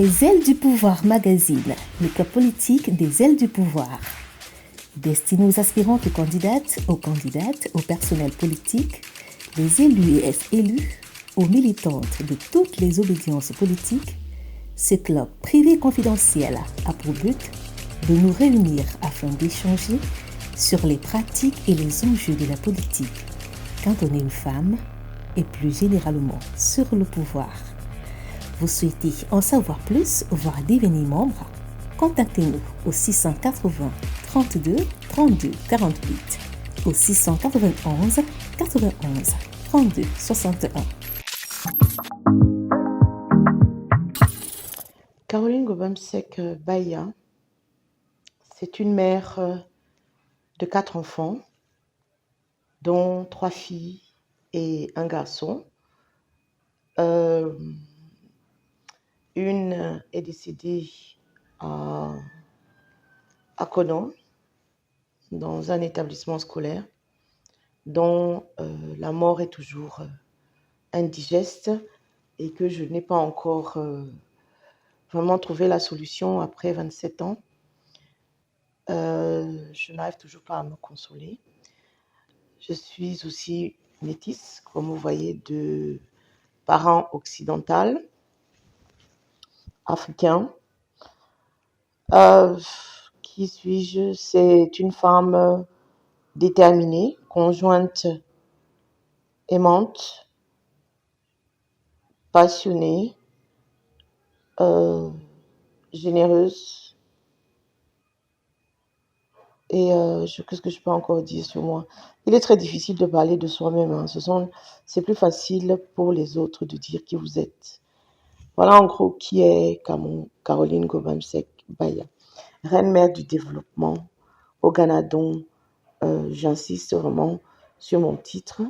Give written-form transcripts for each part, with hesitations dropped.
Les ailes du pouvoir magazine, le cas politique des ailes du pouvoir. Destiné aux aspirantes candidates, au personnel politique, les élus et ex-élus, aux militantes de toutes les obédiences politiques, ce club privé confidentiel a pour but de nous réunir afin d'échanger sur les pratiques et les enjeux de la politique quand on est une femme et plus généralement sur le pouvoir. Vous souhaitez en savoir plus, voire devenir membre? Contactez-nous au 680 32 32 48 au 691 91 32 61. Caroline Gobamsek Baya, c'est une mère de 4 enfants, dont 3 filles et un garçon. Une est décédée à Conon, dans un établissement scolaire, dont la mort est toujours indigeste et que je n'ai pas encore vraiment trouvé la solution après 27 ans. Je n'arrive toujours pas à me consoler. Je suis aussi métisse, comme vous voyez, de parents occidentaux, africains. Qui suis-je? C'est une femme déterminée, conjointe aimante, passionnée, généreuse. Et qu'est-ce que je peux encore dire sur moi? Il est très difficile de parler de soi-même. Hein. C'est plus facile pour les autres de dire qui vous êtes. Voilà en gros qui est Caroline Gobamsek Baya, reine mère du développement au Ghana, dont j'insiste vraiment sur mon titre.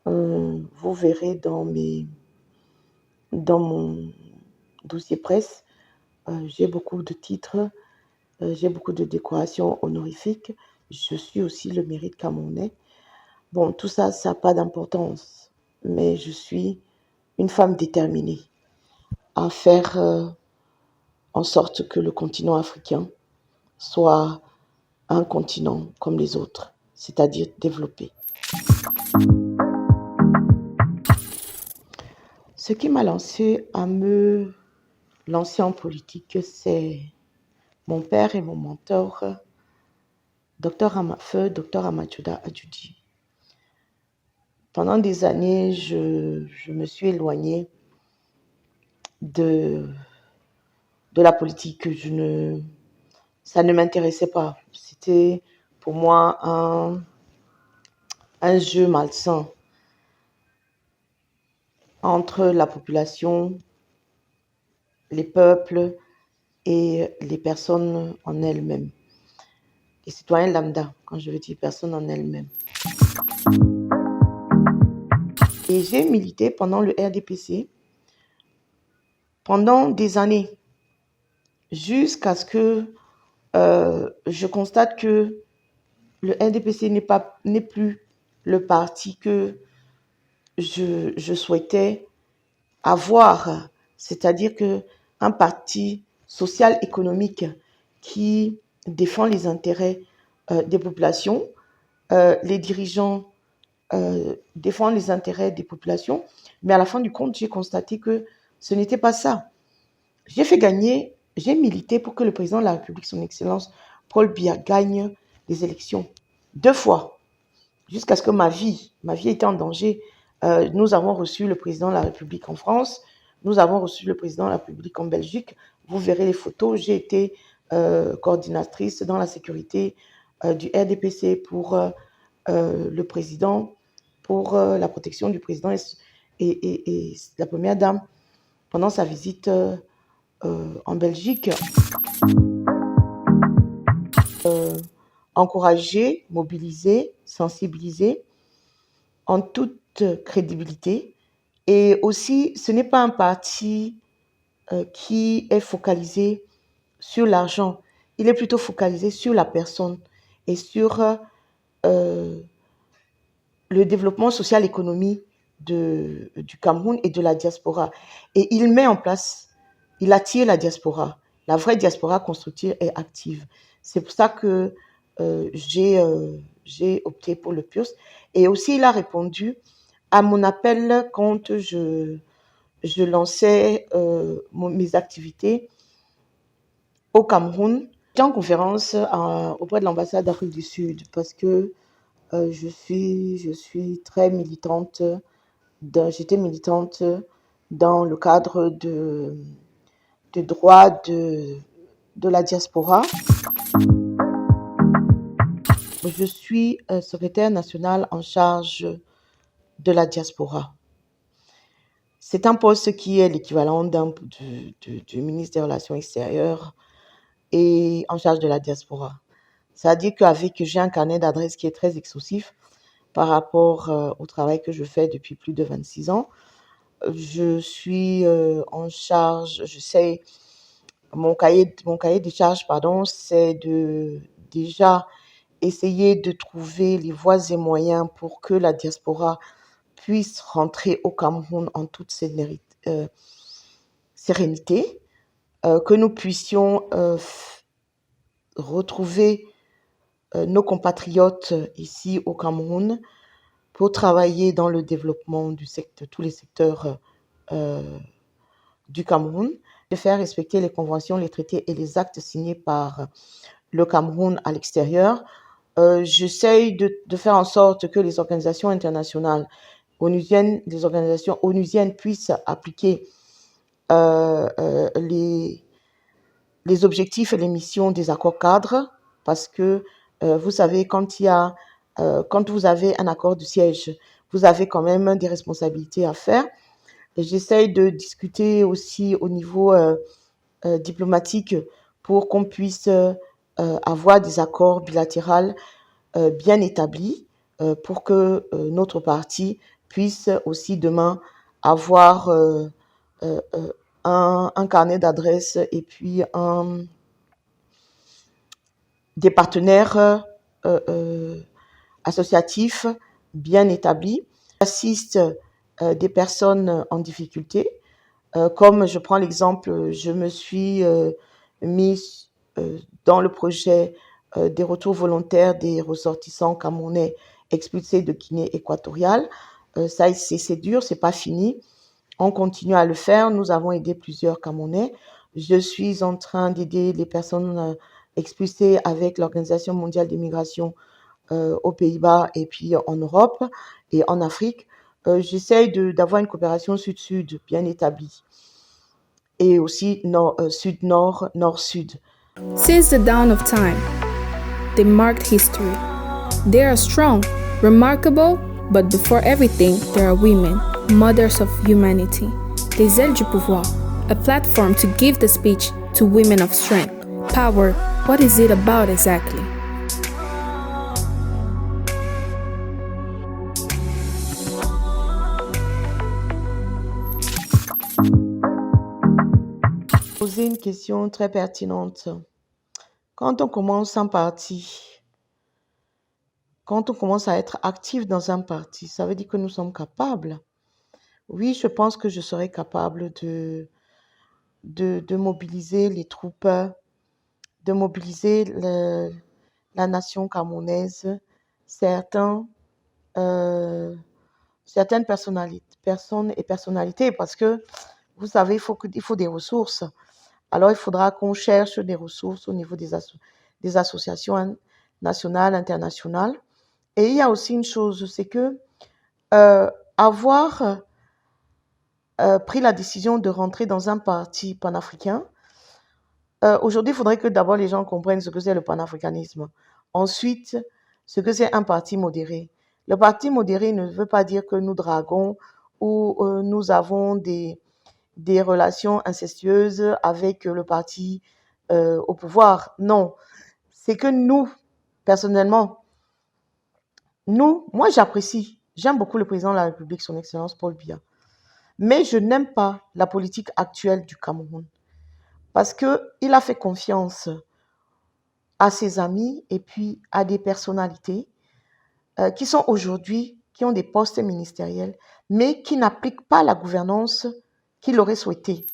Vous verrez dans mon dossier presse, j'ai beaucoup de titres, j'ai beaucoup de décorations honorifiques. Je suis aussi le mérite camerounais. Bon, tout ça, ça n'a pas d'importance, mais je suis une femme déterminée à faire en sorte que le continent africain soit un continent comme les autres, c'est-à-dire développé. Ce qui m'a lancé à me lancer en politique, c'est mon père et mon mentor, Dr Amatouda Adjudi. Pendant des années, je me suis éloignée de la politique. Ça ne m'intéressait pas. C'était pour moi un jeu malsain entre la population, les peuples et les personnes en elles-mêmes. Les citoyens lambda, quand je veux dire personnes en elles-mêmes. Et j'ai milité pendant le RDPC pendant des années, jusqu'à ce que je constate que le RDPC n'est plus le parti que je souhaitais avoir, c'est-à-dire qu'un parti social-économique qui défend les intérêts des populations, les dirigeants défendent les intérêts des populations, mais à la fin du compte, j'ai constaté que ce n'était pas ça. J'ai milité pour que le président de la République, son Excellence Paul Biya, gagne les élections 2 fois, jusqu'à ce que ma vie était en danger. Nous avons reçu le président de la République en France, nous avons reçu le président de la République en Belgique. Vous verrez les photos. J'ai été coordinatrice dans la sécurité du RDPC pour le président, pour la protection du président et la première dame pendant sa visite en Belgique. Encourager, mobiliser, sensibiliser en toute crédibilité. Et aussi, ce n'est pas un parti qui est focalisé sur l'argent. Il est plutôt focalisé sur la personne et sur le développement social-économique du Cameroun et de la diaspora. Et il met en place il attire la diaspora. La vraie diaspora constructive est active. C'est pour ça que j'ai opté pour le PURS. Et aussi, il a répondu à mon appel quand je lançais mes activités au Cameroun. J'étais en conférence auprès de l'ambassade d'Afrique du Sud parce que je suis très militante. J'étais militante dans le cadre de droits de la diaspora. Je suis secrétaire nationale en charge de la diaspora. C'est un poste qui est l'équivalent du ministre des Relations extérieures et en charge de la diaspora. C'est-à-dire qu'avec j'ai un carnet d'adresses qui est très exhaustif par rapport au travail que je fais depuis plus de 26 ans. Je suis en charge, mon cahier de charge, c'est de déjà essayer de trouver les voies et moyens pour que la diaspora puisse rentrer au Cameroun en toute sérénité, que nous puissions retrouver nos compatriotes ici au Cameroun pour travailler dans le développement de tous les secteurs du Cameroun, de faire respecter les conventions, les traités et les actes signés par le Cameroun à l'extérieur. J'essaye de faire en sorte que les organisations internationales onusiennes, les organisations onusiennes puissent appliquer les objectifs et les missions des accords cadres, parce que vous savez, quand vous avez un accord de siège, vous avez quand même des responsabilités à faire. J'essaye de discuter aussi au niveau diplomatique pour qu'on puisse avoir des accords bilatéraux bien établis pour que notre parti puisse aussi demain avoir un carnet d'adresses et puis des partenaires associatifs bien établis. J'assiste des personnes en difficulté. Comme je prends l'exemple, je me suis mise dans le projet des retours volontaires des ressortissants camerounais expulsés de Guinée équatoriale. Ça, c'est dur, c'est pas fini. On continue à le faire. Nous avons aidé plusieurs Camerounais. Je suis en train d'aider les personnes expulsées avec l'Organisation mondiale des migrations aux Pays-Bas et puis en Europe et en Afrique. J'essaye d'avoir une coopération sud-sud bien établie et aussi sud-nord, nord-sud. Since the dawn of time, they marked history. They are strong, remarkable, but before everything, there are women, mothers of humanity. Les Ailes du Pouvoir, a platform to give the speech to women of strength. Power, what is it about exactly? Poser une question très pertinente. Quand on commence un parti, quand on commence à être actif dans un parti, ça veut dire que nous sommes capables. Oui, je pense que je serai capable de mobiliser les troupes, de mobiliser la nation camerounaise, certaines personnes et personnalités, parce que vous savez, il faut des ressources. Alors, il faudra qu'on cherche des ressources au niveau des associations nationales, internationales. Et il y a aussi une chose, c'est que avoir pris la décision de rentrer dans un parti panafricain, aujourd'hui, il faudrait que d'abord les gens comprennent ce que c'est le panafricanisme. Ensuite, ce que c'est un parti modéré. Le parti modéré ne veut pas dire que nous draguons ou nous avons des relations incestueuses avec le parti au pouvoir. Non, c'est que nous, personnellement, moi j'aime beaucoup le président de la République, son Excellence Paul Biya, mais je n'aime pas la politique actuelle du Cameroun parce qu'il a fait confiance à ses amis et puis à des personnalités qui sont aujourd'hui, qui ont des postes ministériels, mais qui n'appliquent pas la gouvernance qu'il aurait souhaité.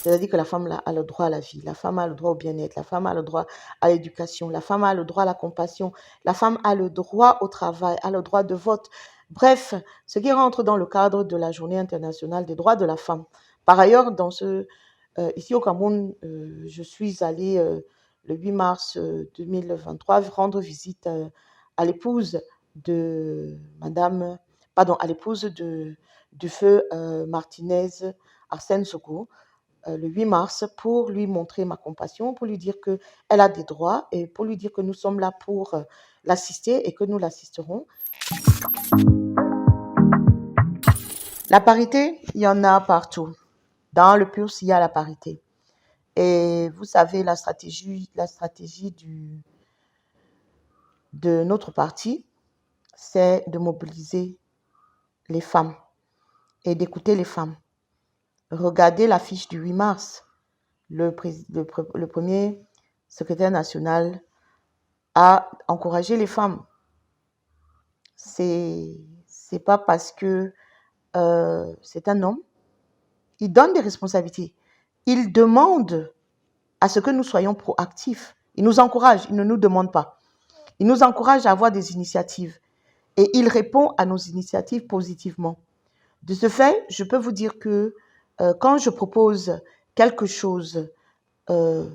C'est-à-dire que la femme a le droit à la vie, la femme a le droit au bien-être, la femme a le droit à l'éducation, la femme a le droit à la compassion, la femme a le droit au travail, a le droit de vote. Bref, ce qui rentre dans le cadre de la Journée internationale des droits de la femme. Par ailleurs, ici au Cameroun, je suis allée le 8 mars 2023 rendre visite à l'épouse de Madame, pardon, à l'épouse du feu Martinez Arsène Sogo, le 8 mars, pour lui montrer ma compassion, pour lui dire qu'elle a des droits et pour lui dire que nous sommes là pour l'assister et que nous l'assisterons. La parité, il y en a partout. Dans le PURS, il y a la parité. Et vous savez, la stratégie de notre parti, c'est de mobiliser les femmes et d'écouter les femmes. Regardez l'affiche du 8 mars. Le premier secrétaire national a encouragé les femmes. C'est pas parce que c'est un homme. Il donne des responsabilités. Il demande à ce que nous soyons proactifs. Il nous encourage, il ne nous demande pas. Il nous encourage à avoir des initiatives et il répond à nos initiatives positivement. De ce fait, je peux vous dire que quand je propose quelque chose en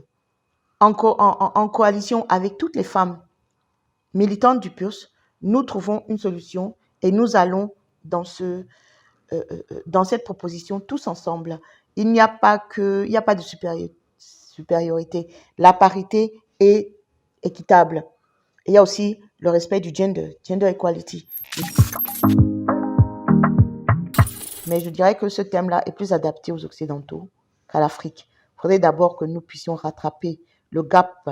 coalition avec toutes les femmes militantes du PURS, nous trouvons une solution et nous allons dans cette proposition tous ensemble. Il n'y a pas de supériorité. La parité est équitable. Il y a aussi le respect du gender equality. Mais je dirais que ce thème-là est plus adapté aux Occidentaux qu'à l'Afrique. Il faudrait d'abord que nous puissions rattraper le gap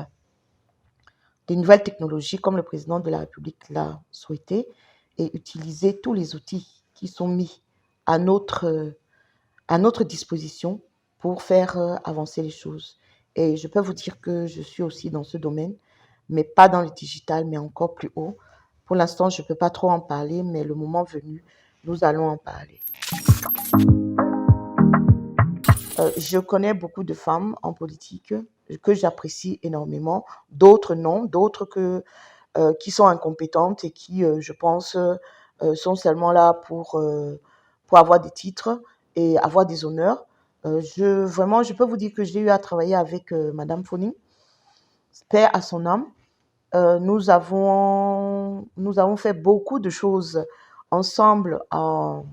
des nouvelles technologies, comme le président de la République l'a souhaité, et utiliser tous les outils qui sont mis à notre disposition pour faire avancer les choses. Et je peux vous dire que je suis aussi dans ce domaine, mais pas dans le digital, mais encore plus haut. Pour l'instant, je ne peux pas trop en parler, mais le moment venu, nous allons en parler. Je connais beaucoup de femmes en politique que j'apprécie énormément, d'autres non, d'autres qui sont incompétentes et qui, je pense, sont seulement là pour avoir des titres et avoir des honneurs. Je peux vous dire que j'ai eu à travailler avec Madame Foning, paix à son âme. Nous avons fait beaucoup de choses ensemble dans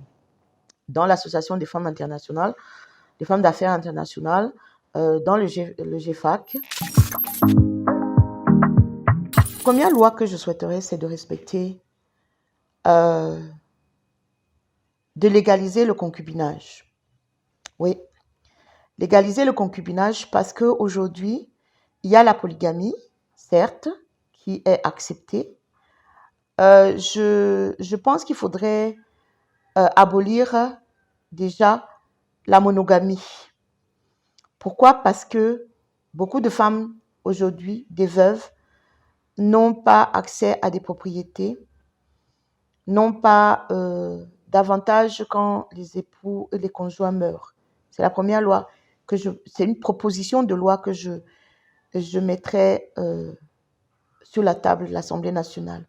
l'Association des femmes internationales, des femmes d'affaires internationales, dans le GFAC. La première loi que je souhaiterais, c'est de légaliser le concubinage. Oui, légaliser le concubinage parce qu'aujourd'hui, il y a la polygamie, certes, qui est acceptée. Je pense qu'il faudrait abolir déjà la monogamie. Pourquoi? Parce que beaucoup de femmes aujourd'hui, des veuves, n'ont pas accès à des propriétés, n'ont pas d'avantages quand les époux et les conjoints meurent. C'est la première loi c'est une proposition de loi que je mettrai sur la table de l'Assemblée nationale.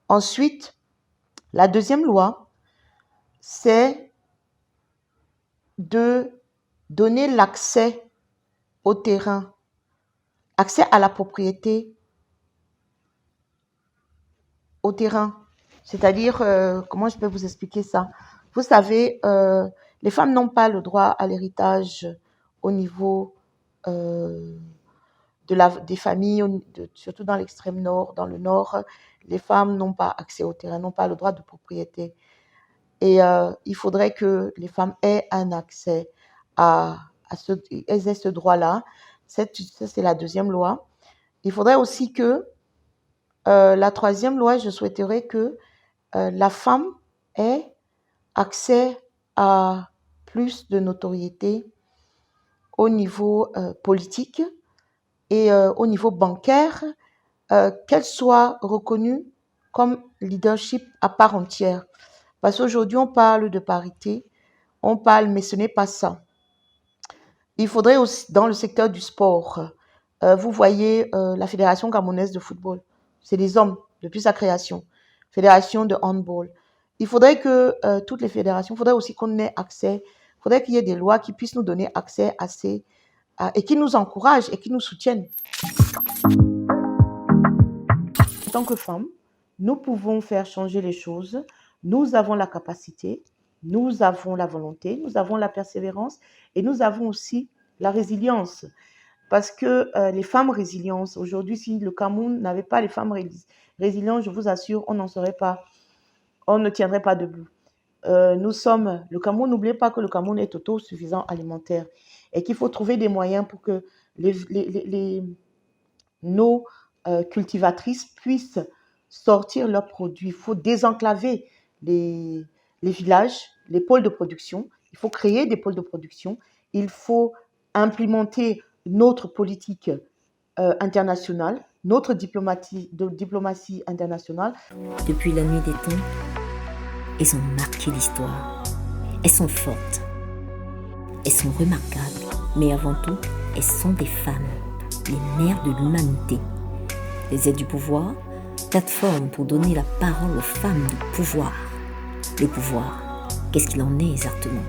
Ensuite, la deuxième loi, c'est de donner l'accès au terrain, accès à la propriété au terrain. C'est-à-dire, comment je peux vous expliquer ça? Vous savez, les femmes n'ont pas le droit à l'héritage au niveau des familles, surtout dans l'extrême nord. Dans le nord, les femmes n'ont pas accès au terrain, n'ont pas le droit de propriété. Et il faudrait que les femmes aient un accès elles aient ce droit-là. Ça, c'est la deuxième loi. Il faudrait aussi que la troisième loi, je souhaiterais que la femme ait accès à plus de notoriété au niveau politique et au niveau bancaire, qu'elle soit reconnue comme leadership à part entière. Parce qu'aujourd'hui, on parle de parité, on parle, mais ce n'est pas ça. Il faudrait aussi, dans le secteur du sport, vous voyez la Fédération camerounaise de football, c'est des hommes depuis sa création. Fédération de handball. Il faudrait que toutes les fédérations, il faudrait aussi qu'on ait accès, il faudrait qu'il y ait des lois qui puissent nous donner accès et qui nous encouragent et qui nous soutiennent. En tant que femmes, nous pouvons faire changer les choses. Nous avons la capacité, nous avons la volonté, nous avons la persévérance et nous avons aussi la résilience. Parce que les femmes résilientes, aujourd'hui, si le Cameroun n'avait pas les femmes résilientes, je vous assure, on ne tiendrait pas debout. Le Cameroun, n'oubliez pas que le Cameroun est autosuffisant alimentaire et qu'il faut trouver des moyens pour que nos cultivatrices puissent sortir leurs produits. Il faut désenclaver les villages, les pôles de production. Il faut créer des pôles de production. Il faut implémenter notre politique internationale, notre diplomatie internationale. Depuis la nuit des temps, elles ont marqué l'histoire. Elles sont fortes. Elles sont remarquables. Mais avant tout, elles sont des femmes, les mères de l'humanité. Les aides du pouvoir, plateforme pour donner la parole aux femmes du pouvoir. Le pouvoir, qu'est-ce qu'il en est exactement ?